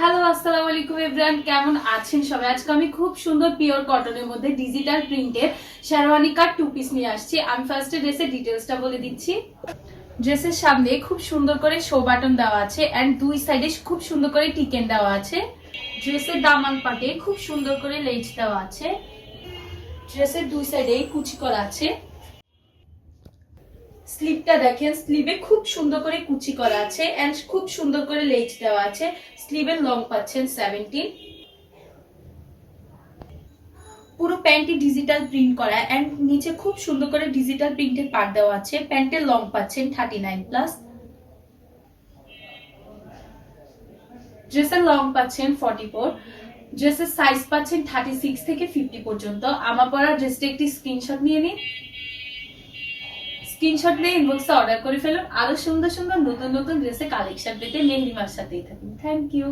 Hello, আসসালামু আলাইকুম everyone, কেমন আছেন সবাই? আজকে আমি খুব সুন্দর পিওর কটনের মধ্যে ডিজিটাল প্রিন্টের শেরওয়ানি কাট টু পিস নিয়ে আসছি। আমি ফার্স্টে ড্রেসের ডিটেলসটা বলে দিচ্ছি। ড্রেসের সামনে খুব সুন্দর করে শো বাটন দেওয়া আছে এন্ড দুই সাইডে খুব সুন্দর করে টিকেন দেওয়া আছে। ড্রেসের দামান পাটে খুব সুন্দর করে লেজ দেওয়া আছে। ড্রেসের দুই সাইডে কুচি করা আছে। স্লিভটা দেখেন, স্লিভে খুব সুন্দর করে কুচি করা আছে এন্ড খুব সুন্দর করে লেজ দেওয়া আছে। স্লিভের লং পাচ্ছেন 17। পুরো প্যান্টটি ডিজিটাল প্রিন্ট করা এন্ড নিচে খুব সুন্দর করে ডিজিটাল প্রিন্টের পার্ট দেওয়া আছে। প্যান্টের লং পাচ্ছেন 39+। ড্রেসের লং পাচ্ছেন 44। ড্রেসের সাইজ পাচ্ছেন 36 থেকে 50 পর্যন্ত। আমার পরা ড্রেসটা একটি স্ক্রিনশট নিয়ে নিন। স্ক্রিনশট নিয়ে ইনবক্সে অর্ডার করে ফেলুন। আরো সুন্দর সুন্দর নতুন নতুন ড্রেসের কালেকশন পেতে মেহেরিমার সাথেই থাকুন। Thank you.